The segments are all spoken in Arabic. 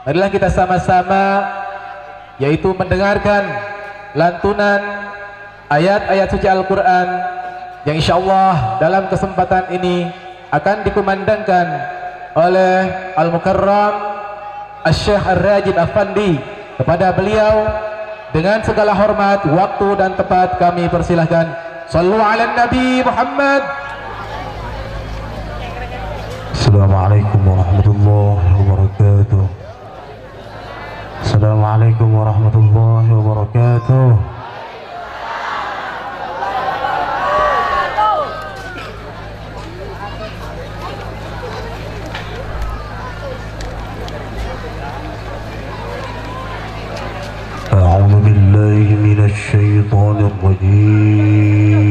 Marilah kita sama-sama yaitu mendengarkan lantunan ayat-ayat suci Al-Quran yang insyaallah dalam kesempatan ini akan dikumandangkan oleh Al-Mukarram Asy-Syaikh Ar-Rajid Afandi. Kepada beliau dengan segala hormat, waktu dan tempat kami persilahkan. Shallu ala Nabi Muhammad. Assalamualaikum warahmatullahi wabarakatuh. Assalamualaikum warahmatullahi wabarakatuh. A'udzu billahi minasy syaithanir rajim.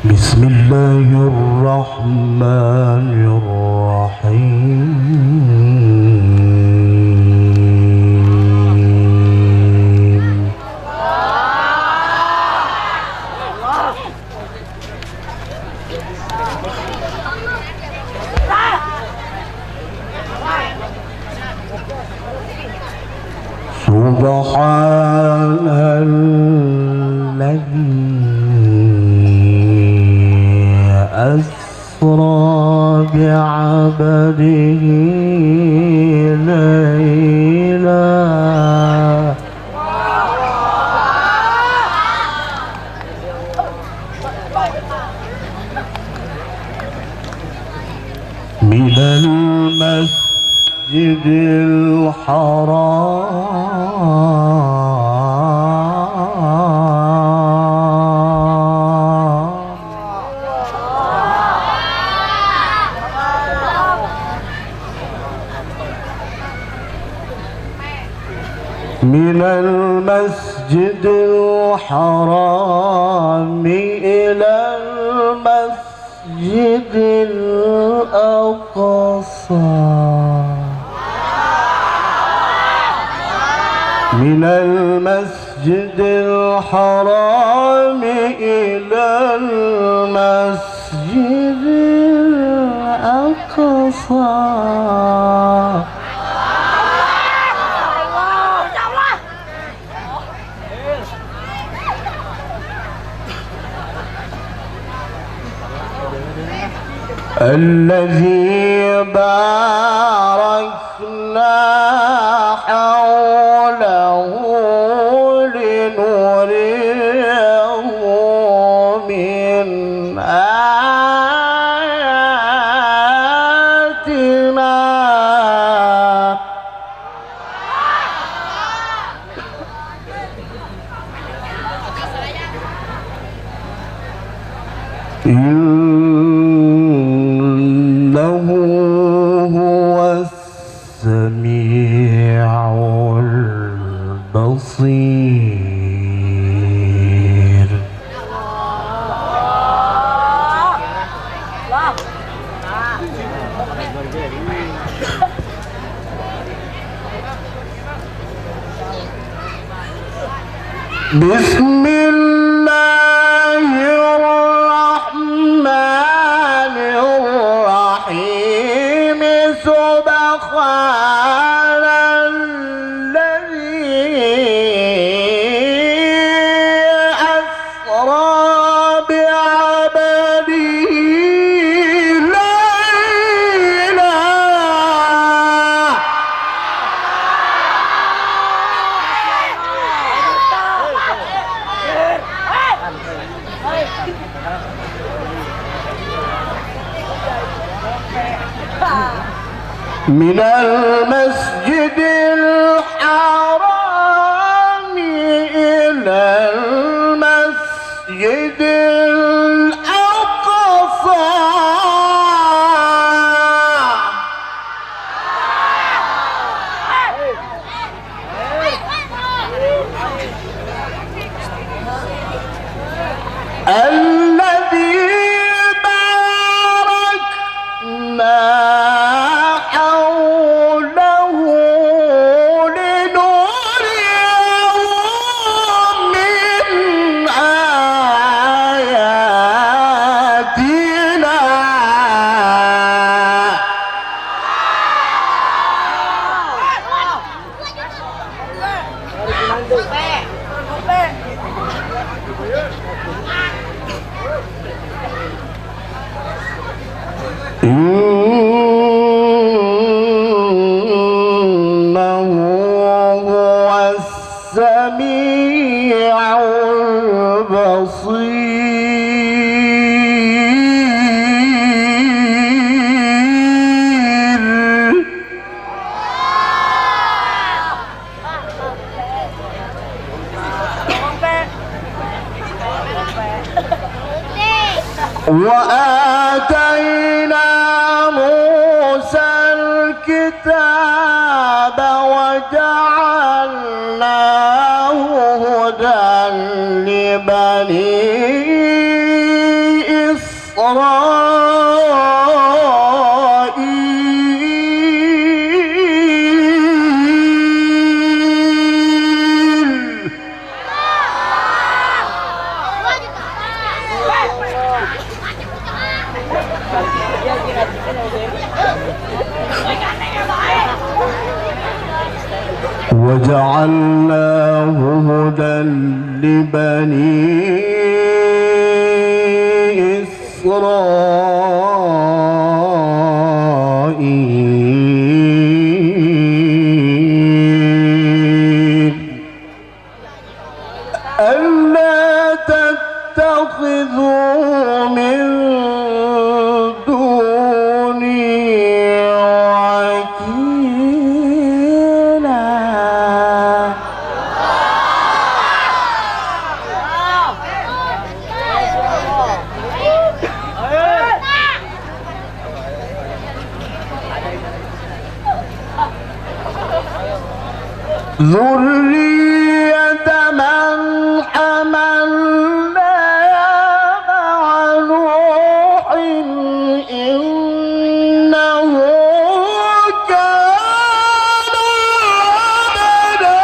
Bismillahirrahmanirrahim. Subhanalladzi asra bi'abdihi laylan minal masjidil minal masjidil haram ilal masjidil aqsa minal masjidil haram ilal masjidil aqsa الذي باركنا حوله لنريه من آياتنا إنه هو السميع البصير. بسم الله الرحمن الرحيم. سبحان الذي أسرى بعبده ليلا من المسجد الحرام إلى المسجد الأقصى الذي باركنا حوله لنريه إنه هو السميع البصير وآتينا موسى الكتاب وجعلناه هدى لبني إسرائيل وجعلناه هدى لبني إسرائيل ألا تتخذوا من دوني وكيلا ذرية من حملنا مع نوح إنه كان عبدا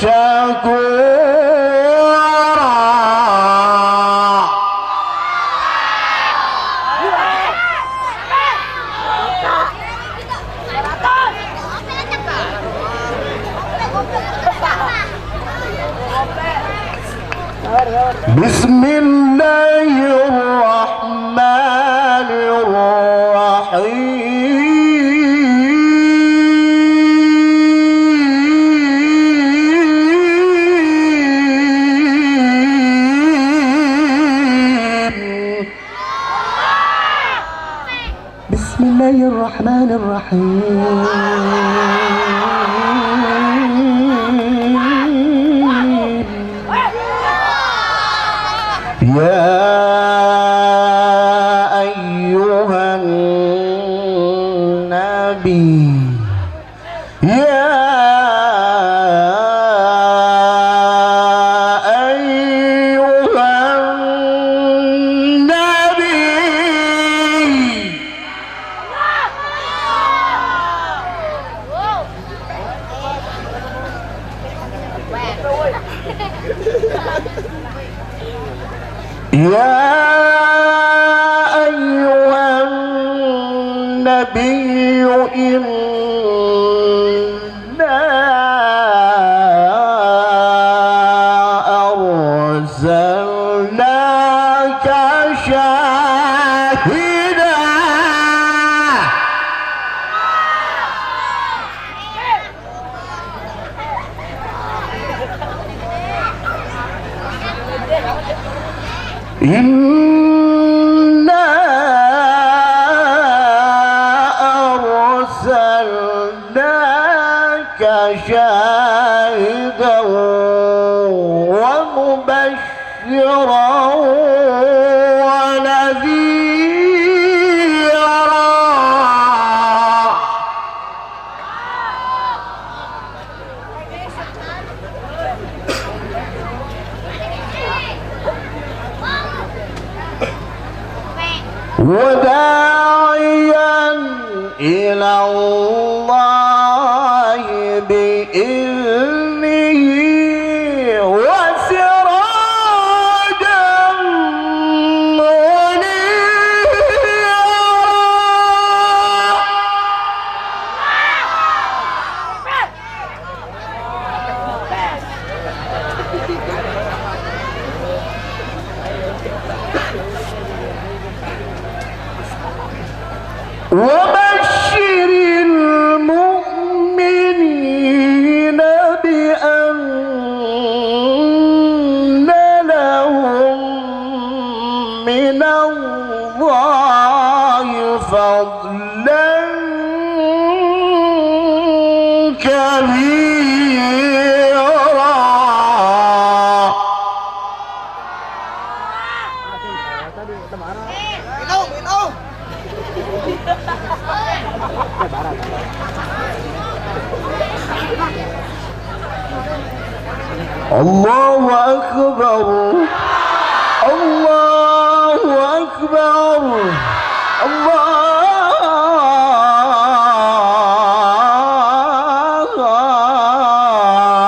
شكورا بسم الله الرحمن الرحيم بسم الله الرحمن الرحيم يا أيها النبي يا أيها النبي يا أيها النبي إنا أرسلناك شاهدا إنا أرسلناك شاهدا ومبشرا ونذيرا وداعيا إلى الله بإذنه وسراجا منيرا الله أكبر الله أكبر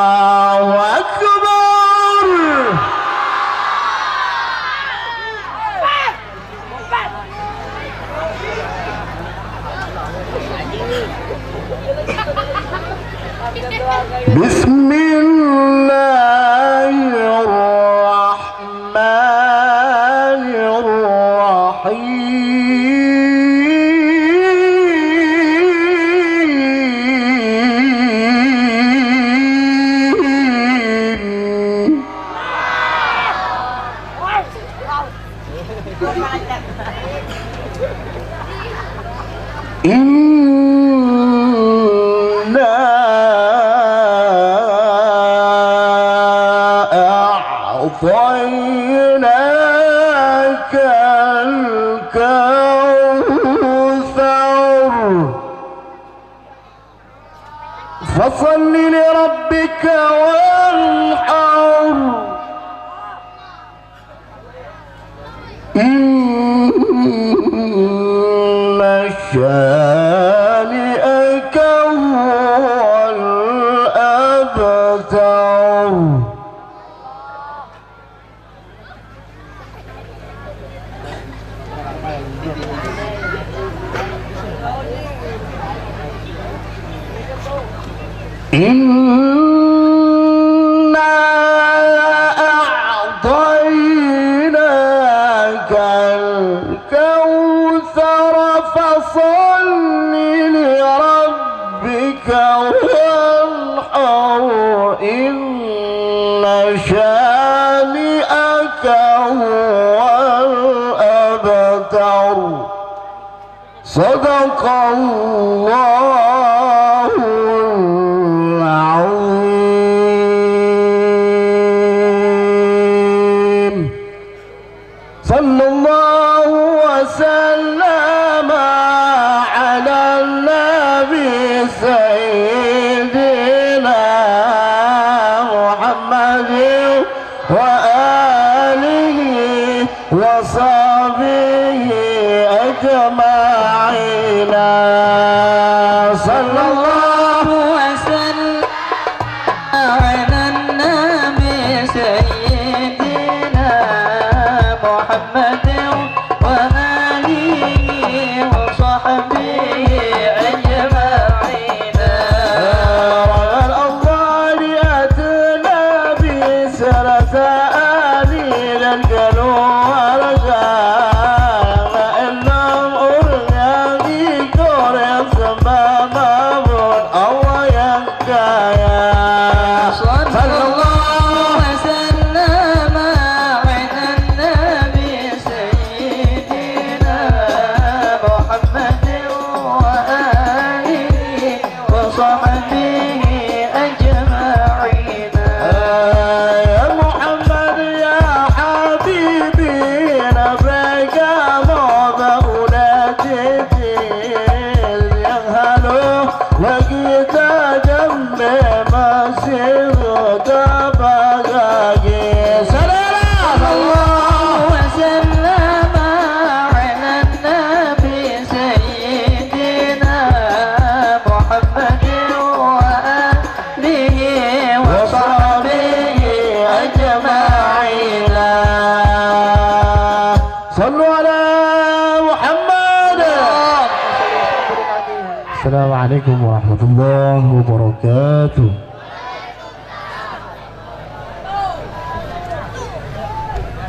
الله أكبر. بسم الله الرحمن الرحيم. إنا أعطيناك الكوثر فصل لربك وانحر إن شانئك هو الأبتر. إنا أعطيناك الكوثر فصل لربك وانحر إن شانئك هو الأبتر. صدق الله العظيم. صلى الله وسلم على النبي سيدنا محمد وآله وصحبه أجمعين. صلى الله وسلم على النبي سيدنا محمد وآله وصحبه أجمعين. وعلى الأول أتنا بسرة آلين القلوب ورجاء إنهم أولياء كوريا سمام أبون أو ينكايا. صلى الله وسلم على النبي سيدنا محمد وآله وصحبه أجمعين. يا محمد يا حبيبي لبيك مولاتي ينهلوا لقيت جنبي مسيرك بقاقي. سلام الله وسلم على النبي سيدنا محمد وآله وصحبه أجمعين. صلوا على محمد. السلام عليكم ورحمة الله وبركاته.